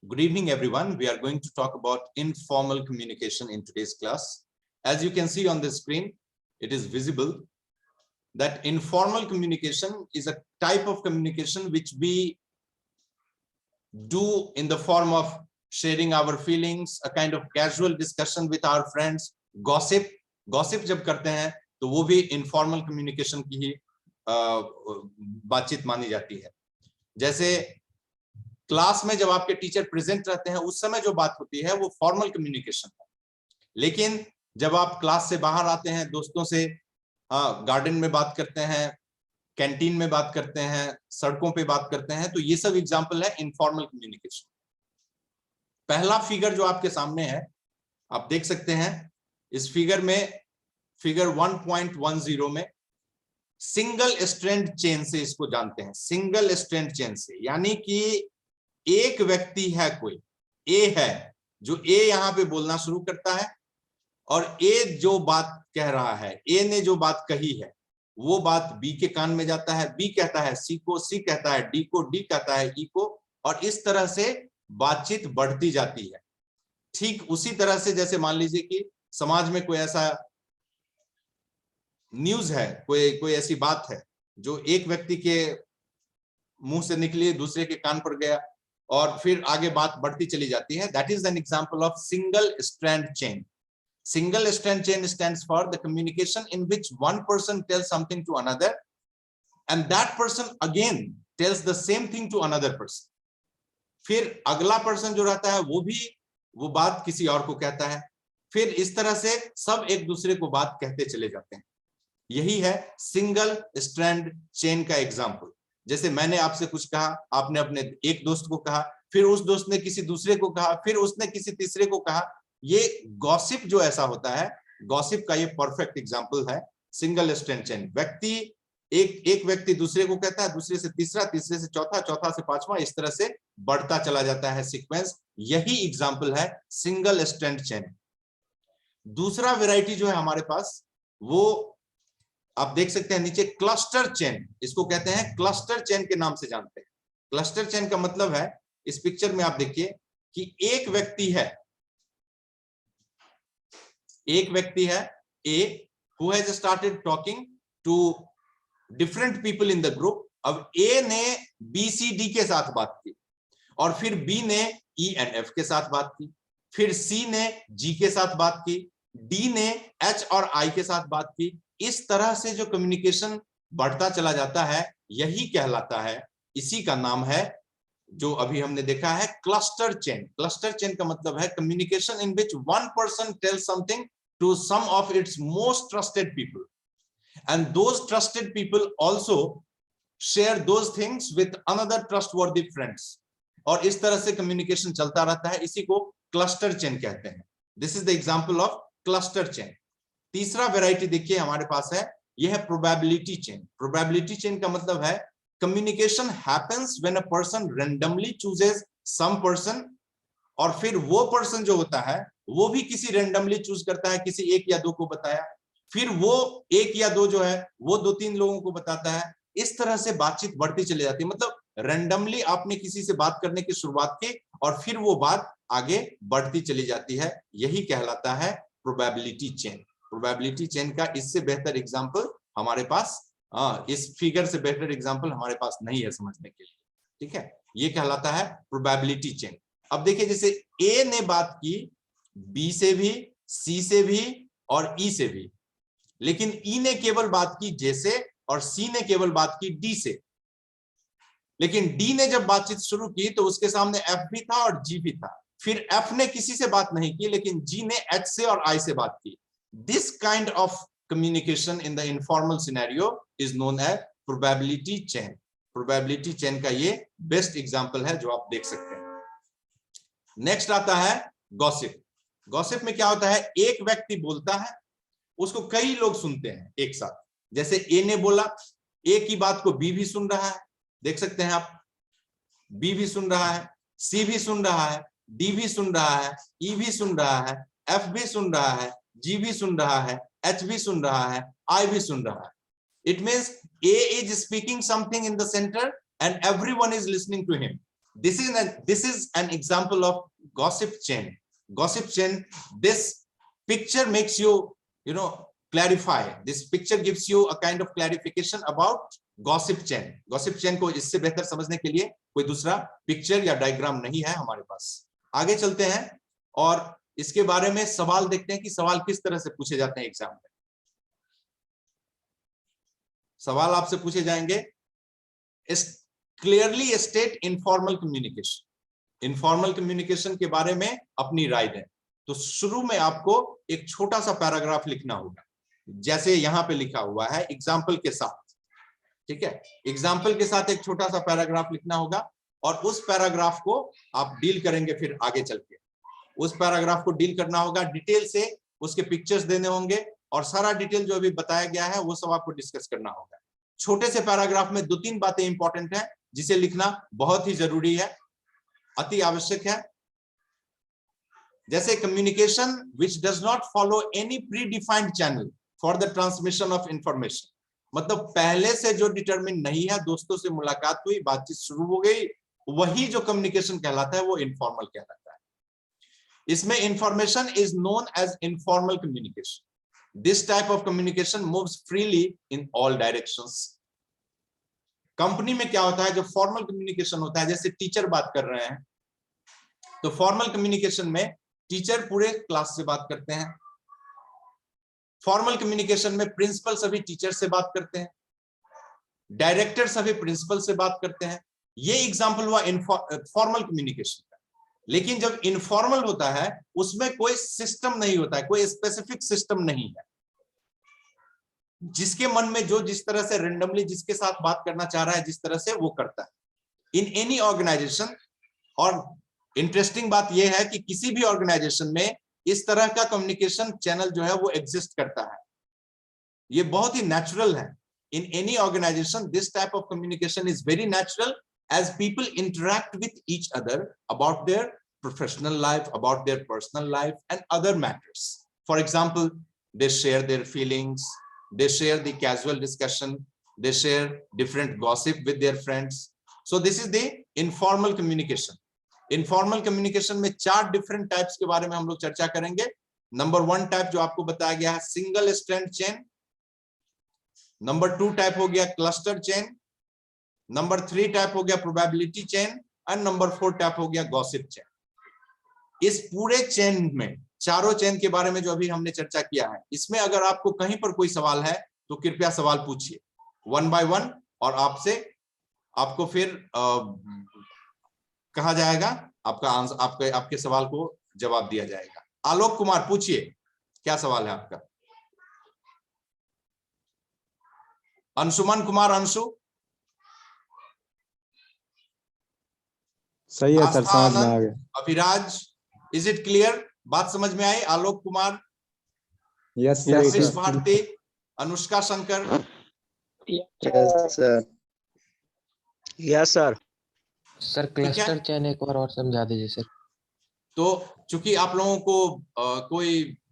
Good evening, everyone. We are going to talk about informal communication in today's class. As you can see on the screen, it is visible that informal communication is a type of communication which we do in the form of sharing our feelings, a kind of casual discussion with our friends, gossip जब करते हैं तो वो भी informal communication की ही बातचीत मानी जाती है। जैसे क्लास में जब आपके टीचर प्रेजेंट रहते हैं उस समय जो बात होती है वो फॉर्मल कम्युनिकेशन है, लेकिन जब आप क्लास से बाहर आते हैं, दोस्तों से गार्डन में बात करते हैं, कैंटीन में बात करते हैं, सड़कों पे बात करते हैं, तो ये सब एग्जांपल है इनफॉर्मल कम्युनिकेशन। पहला फिगर जो आपके सामने है आप देख सकते हैं, इस फिगर में फिगर 1.10 में सिंगल स्ट्रैंड चेन से इसको जानते हैं। सिंगल स्ट्रैंड चेन से यानी कि एक व्यक्ति है, कोई ए है, जो ए यहां पे बोलना शुरू करता है और ए जो बात कह रहा है, ए ने जो बात कही है वो बात बी के कान में जाता है, बी कहता है सी को, सी कहता है डी को, डी कहता है ई को, और इस तरह से बातचीत बढ़ती जाती है। ठीक उसी तरह से जैसे मान लीजिए कि समाज में कोई ऐसा न्यूज है, कोई ऐसी बात है जो एक व्यक्ति के मुंह से निकली, दूसरे के कान पर गया और फिर आगे बात बढ़ती चली जाती है। That is an example of single strand chain. Single strand chain stands for the communication in which one person tells something to another and that person again tells the same thing to another person. फिर अगला person जो रहता है वो भी वो बात किसी और को कहता है, फिर इस तरह से सब एक दूसरे को बात कहते चले जाते हैं। यही है सिंगल स्ट्रैंड चेन का एग्जाम्पल। जैसे मैंने आपसे कुछ कहा, आपने अपने एक दोस्त को कहा, फिर उस दोस्त ने किसी दूसरे को कहा, फिर उसने किसी तीसरे को कहा। ये गॉसिप जो ऐसा होता है, गॉसिप का ये परफेक्ट एग्जांपल है सिंगल स्ट्रैंड चेन। व्यक्ति एक व्यक्ति दूसरे को कहता है, दूसरे से तीसरा, तीसरे से चौथा, चौथा से पांचवा, इस तरह से बढ़ता चला जाता है सीक्वेंस। यही एग्जांपल है सिंगल स्ट्रैंड चेन। दूसरा वैरायटी जो है हमारे पास वो आप देख सकते हैं नीचे, क्लस्टर चेन। इसको कहते हैं क्लस्टर चेन के नाम से जानते हैं। क्लस्टर चेन का मतलब है, इस पिक्चर में आप देखिए कि एक व्यक्ति है A who has started talking to different people in the group। अब A ने BCD के साथ बात की और फिर B ने ENF के साथ बात की, फिर C ने G के साथ बात की, D ने H और I के साथ बात की। इस तरह से जो कम्युनिकेशन बढ़ता चला जाता है यही कहलाता है, इसी का नाम है जो अभी हमने देखा है क्लस्टर चेन। क्लस्टर चेन का मतलब है communication in which one person tales something to some of its most trusted people and those trusted people also share those things with another trustworthy friends, और इस तरह से कम्युनिकेशन चलता रहता है। इसी को क्लस्टर चेन कहते हैं। This is the example of cluster chain. तीसरा वैरायटी देखिए हमारे पास है, यह है प्रोबेबिलिटी चेन। प्रोबेबिलिटी चेन का मतलब है communication happens when a person randomly chooses some person, और फिर वो पर्सन जो होता है वो भी किसी रैंडमली चूज करता है, किसी एक या दो को बताया, फिर वो एक या दो जो है वो दो तीन लोगों को बताता है। इस तरह से बातचीत बढ़ती चली जाती है। मतलब रैंडमली आपने किसी से बात करने की शुरुआत की और फिर वो बात आगे बढ़ती चली जाती है। यही कहलाता है प्रोबेबिलिटी चेन। प्रोबेबिलिटी चेन का इससे बेहतर एग्जांपल हमारे पास, इस फिगर से बेहतर एग्जांपल हमारे पास नहीं है समझने के लिए। ठीक है, ये कहलाता है प्रोबेबिलिटी चेन। अब देखिए, जैसे ए ने बात की बी से भी, सी से भी और ई से भी, लेकिन ई ने केवल बात की जे से और सी ने केवल बात की डी से। लेकिन डी ने जब बातचीत शुरू की तो उसके सामने एफ भी था और जी भी था। फिर एफ ने किसी से बात नहीं की, लेकिन जी ने एच से और आई से बात की। This kind of communication in the informal scenario is known as probability chain. Probability chain का ये बेस्ट एग्जांपल है जो आप देख सकते हैं। नेक्स्ट आता है गॉसिप। गॉसिप में क्या होता है, एक व्यक्ति बोलता है, उसको कई लोग सुनते हैं एक साथ। जैसे ए ने बोला, ए की बात को बी भी सुन रहा है, देख सकते हैं आप, बी भी सुन रहा है, सी भी सुन रहा है, डी भी सुन रहा है, ई भी सुन रहा है, एफ भी सुन रहा है, जी भी सुन रहा है, एच भी सुन रहा है, आई भी सुन रहा है। It means A is speaking something in the centre and everyone is listening to him. This is an example of gossip chain. Gossip chain. This picture makes you, clarify. This picture gives you a kind of clarification about gossip chain. Gossip chain को इससे बेहतर समझने के लिए कोई दूसरा picture या diagram नहीं है हमारे पास। आगे चलते हैं और इसके बारे में सवाल देखते हैं कि सवाल किस तरह से पूछे जाते हैं एग्जाम में। सवाल आपसे पूछे जाएंगे, clearly state informal communication. Informal communication के बारे में अपनी राय दें। तो शुरू में आपको एक छोटा सा पैराग्राफ लिखना होगा, जैसे यहां पे लिखा हुआ है एग्जाम्पल के साथ। ठीक है, एग्जाम्पल के साथ एक छोटा सा पैराग्राफ लिखना होगा और उस पैराग्राफ को आप डील करेंगे। फिर आगे चल के उस पैराग्राफ को डील करना होगा, डिटेल से उसके पिक्चर्स देने होंगे और सारा डिटेल जो अभी बताया गया है वो सब आपको डिस्कस करना होगा। छोटे से पैराग्राफ में 2-3 बातें इंपॉर्टेंट है जिसे लिखना बहुत ही जरूरी है, अति आवश्यक है। जैसे communication which does not follow any pre defined channel for the transmission of information. मतलब पहले से जो डिटरमिन नहीं है, दोस्तों से मुलाकात हुई, बातचीत शुरू हो गई, वही जो कम्युनिकेशन कहलाता है वो इनफॉर्मल कहलाता है। इसमें information is known as informal communication. This type of communication moves freely in all directions. Company में क्या होता है, जो फॉर्मल कम्युनिकेशन होता है, जैसे टीचर बात कर रहे हैं तो फॉर्मल कम्युनिकेशन में टीचर पूरे क्लास से बात करते हैं। फॉर्मल कम्युनिकेशन में प्रिंसिपल सभी टीचर से बात करते हैं, डायरेक्टर सभी प्रिंसिपल से बात करते हैं। ये एग्जांपल हुआ फॉर्मल कम्युनिकेशन का। लेकिन जब इनफॉर्मल होता है उसमें कोई सिस्टम नहीं होता है, कोई स्पेसिफिक सिस्टम नहीं है। जिसके मन में जो जिस तरह से रेंडमली जिसके साथ बात करना चाह रहा है जिस तरह से वो करता है इन एनी ऑर्गेनाइजेशन। और इंटरेस्टिंग बात यह है कि किसी भी ऑर्गेनाइजेशन में इस तरह का कम्युनिकेशन चैनल जो है वो एग्जिस्ट करता है, ये बहुत ही नेचुरल है। In any organisation this type of communication is very natural as people interact with each other about their professional life, about their personal life and other matters. For example, they share their feelings, they share the casual discussion, they share different gossip with their friends. So this is the informal communication. Informal communication में 4 different types के बारे में हम लोग चर्चा करेंगे। Number 1 type जो आपको बताया गया है single strand chain. Number 2 type हो गया क्लस्टर चेन। नंबर 3 टाइप हो गया probability chain and number 4 type हो गया गॉसिप चेन। इस पूरे चेन में, चारों चेन के बारे में जो अभी हमने चर्चा किया है, इसमें अगर आपको कहीं पर कोई सवाल है तो कृपया सवाल पूछिए 1 by 1 और आपको फिर कहा जाएगा, आपका आंसर, आपके सवाल को जवाब दिया जाएगा। आलोक कुमार पूछिए, क्या सवाल है आपका? अंशुमन कुमार, अंशु सही है सर, समझ में आ गया। Abhiraj, is it clear? बात समझ में आई? Alok Kumar, yes Yash sir, Bharti, Anushka Shankar, yes sir. Yes sir. Sir cluster chain एक बार और समझा दीजिए सर। तो चूंकि आप लोगों को कोई